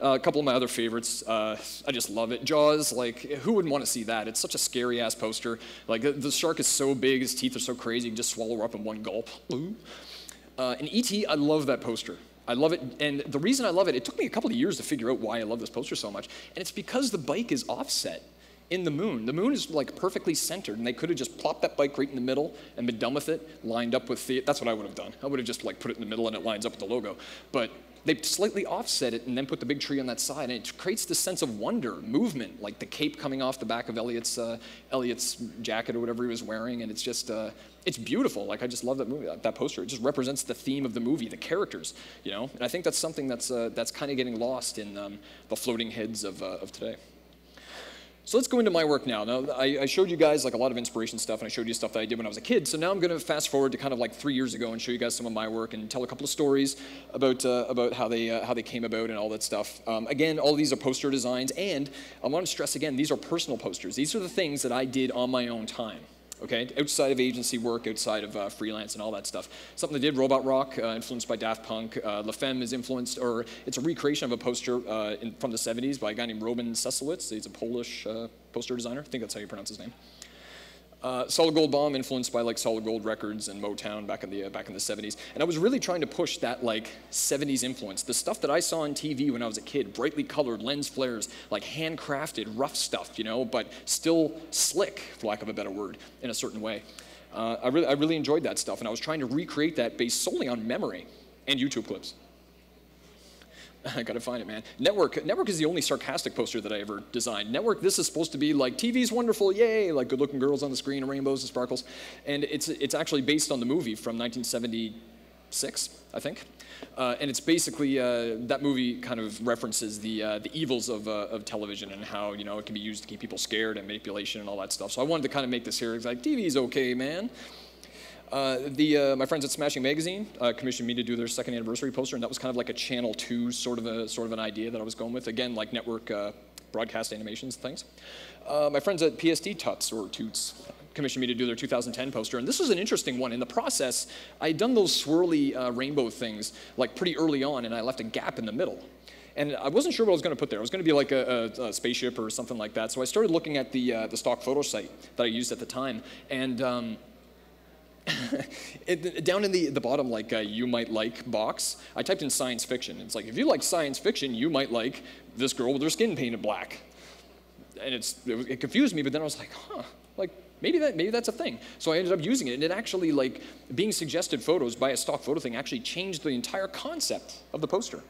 A couple of my other favorites, I just love it. Jaws, like, who wouldn't want to see that? It's such a scary-ass poster. Like, the shark is so big, his teeth are so crazy, you can just swallow her up in one gulp. And E.T., I love that poster. I love it, and the reason I love it, it took me a couple of years to figure out why I love this poster so much, and it's because the bike is offset in the moon. The moon is like perfectly centered, and they could have just plopped that bike right in the middle and been done with it, lined up with the, that's what I would have done. I would have just like put it in the middle and it lines up with the logo. But they slightly offset it and then put the big tree on that side, and it creates this sense of wonder, movement, like the cape coming off the back of Elliot's jacket or whatever he was wearing, and it's just, it's beautiful. Like, I just love that movie, that poster. It just represents the theme of the movie, the characters, you know? And I think that's something that's kind of getting lost in the floating heads of today. So let's go into my work now. Now, I showed you guys like a lot of inspiration stuff, and I showed you stuff that I did when I was a kid. So now I'm going to fast forward to kind of like 3 years ago and show you guys some of my work and tell a couple of stories about how they came about and all that stuff. Again, all of these are poster designs, and I want to stress again, these are personal posters. These are the things that I did on my own time. Okay, outside of agency work, outside of freelance and all that stuff. Something I did, Robot Rock, influenced by Daft Punk. La Femme is influenced, or it's a recreation of a poster from the 70s by a guy named Roman Seselowitz. He's a Polish poster designer. I think that's how you pronounce his name. Solid Gold Bomb, influenced by like Solid Gold Records and Motown back in the 70s. And I was really trying to push that like 70s influence. The stuff that I saw on TV when I was a kid, brightly colored, lens flares, like handcrafted, rough stuff, you know, but still slick, for lack of a better word, in a certain way. I really enjoyed that stuff, and I was trying to recreate that based solely on memory and YouTube clips. I gotta find it, man. Network is the only sarcastic poster that I ever designed. Network, this is supposed to be like, TV's wonderful, yay, like good-looking girls on the screen and rainbows and sparkles. And it's actually based on the movie from 1976, I think. And it's basically, that movie kind of references the evils of television and how, you know, it can be used to keep people scared and manipulation and all that stuff. So I wanted to kind of make this here, like, TV's okay, man. My friends at Smashing Magazine commissioned me to do their second anniversary poster, and that was kind of like a Channel 2 sort of an idea that I was going with. Again, like network broadcast animations and things. My friends at PSD Tuts, or Toots, commissioned me to do their 2010 poster, and this was an interesting one. In the process, I had done those swirly rainbow things like pretty early on, and I left a gap in the middle. And I wasn't sure what I was going to put there. It was going to be like a spaceship or something like that. So I started looking at the stock photo site that I used at the time, and down in the bottom, like, you might like box, I typed in science fiction. It's like, if you like science fiction, you might like this girl with her skin painted black. And it confused me, but then I was like, huh, like, maybe that's a thing. So I ended up using it, and it actually, like, being suggested photos by a stock photo thing actually changed the entire concept of the poster.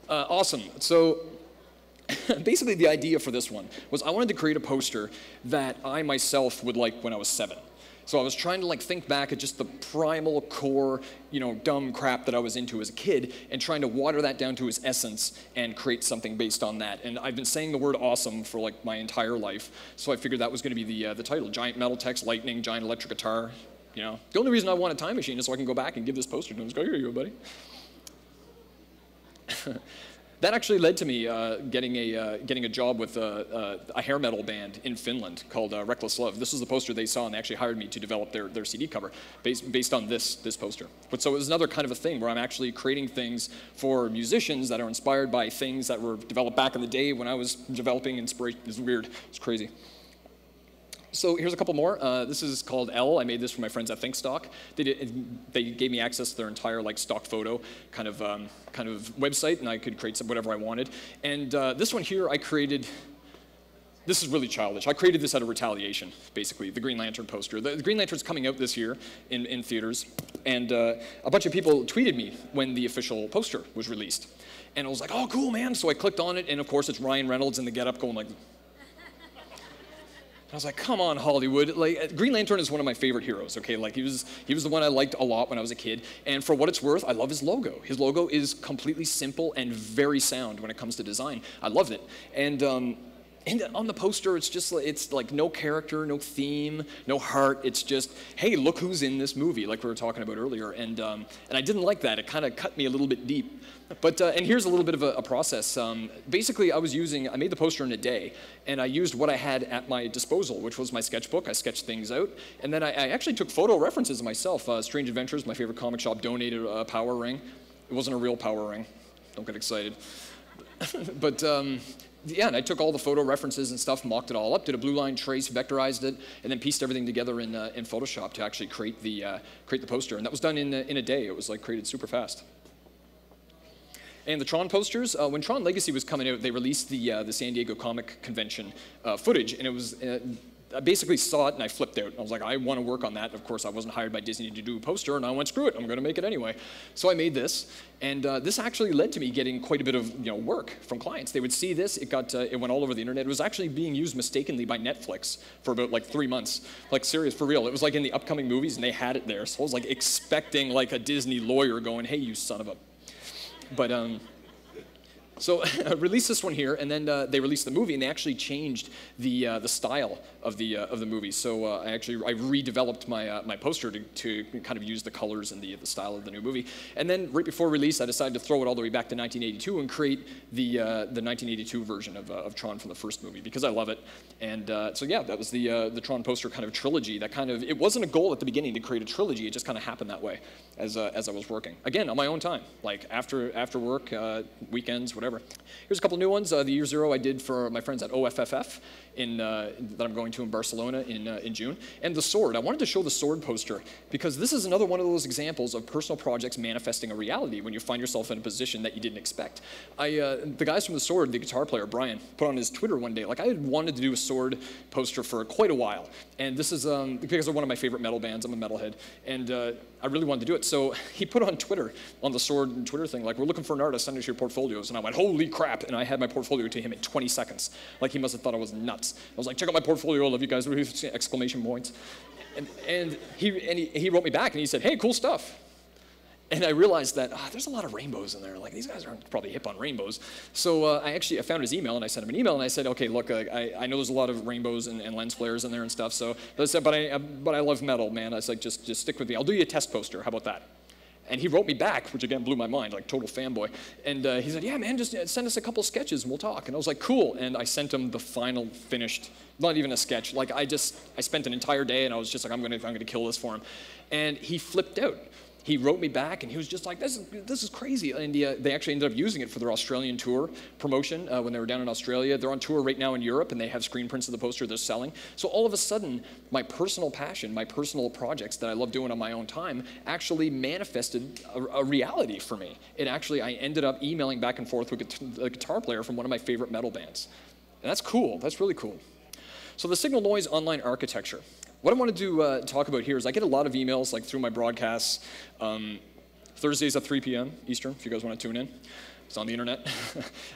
Awesome. So basically, the idea for this one was I wanted to create a poster that I myself would like when I was 7. So I was trying to like think back at just the primal core, you know, dumb crap that I was into as a kid, and trying to water that down to its essence and create something based on that. And I've been saying the word awesome for like my entire life, so I figured that was going to be the title. Giant metal text, lightning, giant electric guitar. You know, the only reason I want a time machine is so I can go back and give this poster to him. Go, here you go, buddy. That actually led to me getting a job with a hair metal band in Finland called Reckless Love. This was the poster they saw, and they actually hired me to develop their CD cover based on this poster. But so it was another kind of a thing where I'm actually creating things for musicians that are inspired by things that were developed back in the day when I was developing inspiration. It's weird. It's crazy. So here's a couple more. This is called L. I made this for my friends at ThinkStock. They gave me access to their entire like stock photo kind of website, and I could create whatever I wanted. And this one here I created. This is really childish. I created this out of retaliation, basically, the Green Lantern poster. The Green Lantern's coming out this year in theaters, and a bunch of people tweeted me when the official poster was released. And I was like, oh, cool, man. So I clicked on it, and of course it's Ryan Reynolds in the getup going like, I was like, come on, Hollywood. Like, Green Lantern is one of my favorite heroes, okay? Like, he was the one I liked a lot when I was a kid. And for what it's worth, I love his logo. His logo is completely simple and very sound when it comes to design. I loved it. And on the poster, it's like no character, no theme, no heart. It's just, hey, look who's in this movie, like we were talking about earlier. And I didn't like that. It kind of cut me a little bit deep. But, and here's a little bit of a process. Basically, I made the poster in a day, and I used what I had at my disposal, which was my sketchbook. I sketched things out, and then I actually took photo references of myself. Strange Adventures, my favorite comic shop, donated a power ring. It wasn't a real power ring. Don't get excited. But yeah, and I took all the photo references and stuff, mocked it all up, did a blue line trace, vectorized it, and then pieced everything together in Photoshop to actually create the poster. And that was done in a day. It was like created super fast. And the Tron posters, when Tron Legacy was coming out, they released the San Diego Comic Convention footage, and it was, I basically saw it and I flipped out. I was like, I want to work on that. Of course, I wasn't hired by Disney to do a poster, and I went, screw it, I'm going to make it anyway. So I made this, and this actually led to me getting quite a bit of work from clients. They would see this, it went all over the internet. It was actually being used mistakenly by Netflix for about like 3 months. Like serious, for real. It was like in the upcoming movies, and they had it there. So I was like expecting like a Disney lawyer going, hey, you son of a... But so I released this one here, and then they released the movie, and they actually changed the style of the movie. So I redeveloped my poster to kind of use the colors and the style of the new movie. And then right before release, I decided to throw it all the way back to 1982 and create the 1982 version of Tron from the first movie because I love it. And so yeah, that was the Tron poster kind of trilogy. That kind of, it wasn't a goal at the beginning to create a trilogy. It just kind of happened that way as I was working. Again, on my own time, like after work, weekends, whatever. Here's a couple new ones. The Year Zero I did for my friends at OFFF that I'm going to in Barcelona in June. And the sword. I wanted to show the sword poster because this is another one of those examples of personal projects manifesting a reality when you find yourself in a position that you didn't expect. The guys from the sword, the guitar player, Brian, put on his Twitter one day, like I had wanted to do a sword poster for quite a while. And this is because of one of my favorite metal bands. I'm a metalhead. And I really wanted to do it. So he put on Twitter, on the sword Twitter thing, like, we're looking for an artist, send us your portfolios. And I went, holy crap. And I had my portfolio to him in 20 seconds. Like, he must have thought I was nuts. I was like, check out my portfolio, I love you guys, exclamation points. And he wrote me back and he said, hey, cool stuff. And I realized that there's a lot of rainbows in there. Like, these guys aren't probably hip on rainbows. So I found his email, and I sent him an email, and I said, okay, look, I know there's a lot of rainbows and lens flares in there and stuff. So I said, but I love metal, man. I was like, just stick with me. I'll do you a test poster. How about that? And he wrote me back, which again blew my mind, like total fanboy. And he said, yeah, man, just send us a couple sketches and we'll talk. And I was like, cool. And I sent him the final finished, not even a sketch. Like I spent an entire day, and I was just like, I'm gonna kill this for him. And he flipped out. He wrote me back, and he was just like, this is crazy. And they actually ended up using it for their Australian tour promotion when they were down in Australia. They're on tour right now in Europe, and they have screen prints of the poster they're selling. So all of a sudden, my personal passion, my personal projects that I love doing on my own time actually manifested a reality for me. I ended up emailing back and forth with a guitar player from one of my favorite metal bands. And that's cool. That's really cool. So the Signal Noise online architecture. What I want to talk about here is I get a lot of emails like through my broadcasts, Thursdays at 3 p.m. Eastern, if you guys want to tune in. It's on the internet.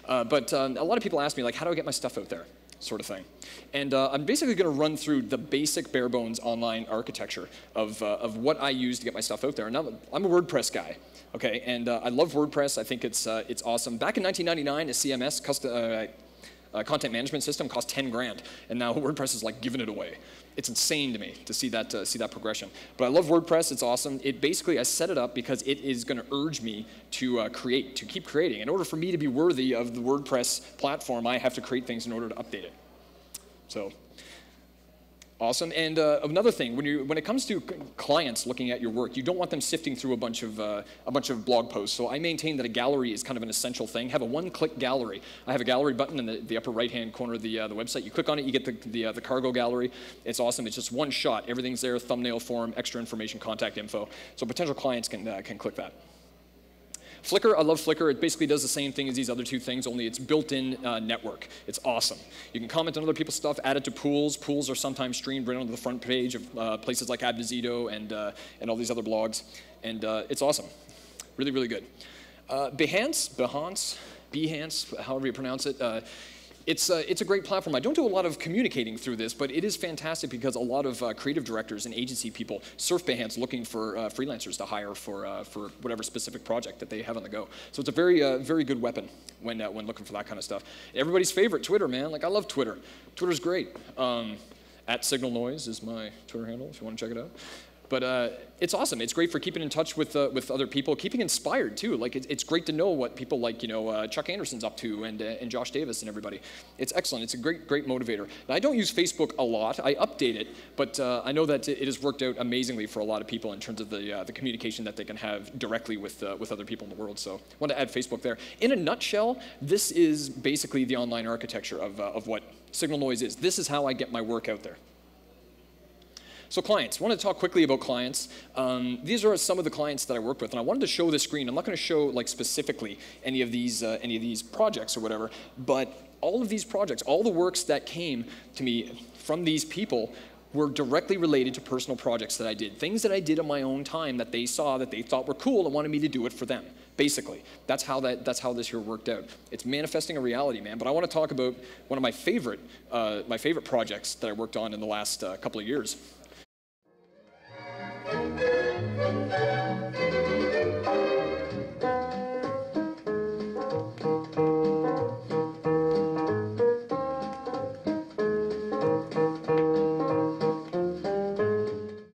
But a lot of people ask me, like, how do I get my stuff out there, sort of thing. And I'm basically going to run through the basic bare bones online architecture of what I use to get my stuff out there. And I'm a WordPress guy. Okay, and I love WordPress. I think it's awesome. Back in 1999, a CMS, content management system, cost 10 grand, and now WordPress is like giving it away. It's insane to me to see that progression. But I love WordPress. It's awesome. I set it up because it is going to urge me to keep creating. In order for me to be worthy of the WordPress platform, I have to create things in order to update it. So. Awesome. And another thing, when it comes to clients looking at your work, you don't want them sifting through a bunch of blog posts. So I maintain that a gallery is kind of an essential thing. Have a one-click gallery. I have a gallery button in the upper right-hand corner of the website. You click on it, you get the cargo gallery. It's awesome. It's just one shot. Everything's there: thumbnail, form, extra information, contact info. So potential clients can click that. Flickr, I love Flickr. It basically does the same thing as these other two things, only it's built-in network. It's awesome. You can comment on other people's stuff, add it to pools. Pools are sometimes streamed right onto the front page of places like Advisito and all these other blogs. And it's awesome. Really, really good. Behance, however you pronounce it. It's a great platform. I don't do a lot of communicating through this, but it is fantastic because a lot of creative directors and agency people surf Behance looking for freelancers to hire for whatever specific project that they have on the go. So it's a very good weapon when looking for that kind of stuff. Everybody's favorite, Twitter, man. Like, I love Twitter. Twitter's great. @Signal Noise is my Twitter handle if you want to check it out. But it's awesome. It's great for keeping in touch with other people, keeping inspired too. Like it's great to know what people like Chuck Anderson's up to and Josh Davis and everybody. It's excellent. It's a great motivator. Now, I don't use Facebook a lot. I update it, but I know that it has worked out amazingly for a lot of people in terms of the communication that they can have directly with other people in the world. So I want to add Facebook there. In a nutshell, this is basically the online architecture of what Signal Noise is. This is how I get my work out there. So clients, I want to talk quickly about clients. These are some of the clients that I work with, and I wanted to show the screen. I'm not going to show like specifically any of these projects or whatever, but all of these projects, all the works that came to me from these people were directly related to personal projects that I did, things that I did in my own time that they saw that they thought were cool and wanted me to do it for them. Basically, that's how this here worked out. It's manifesting a reality, man. But I want to talk about one of my favorite projects that I worked on in the last couple of years.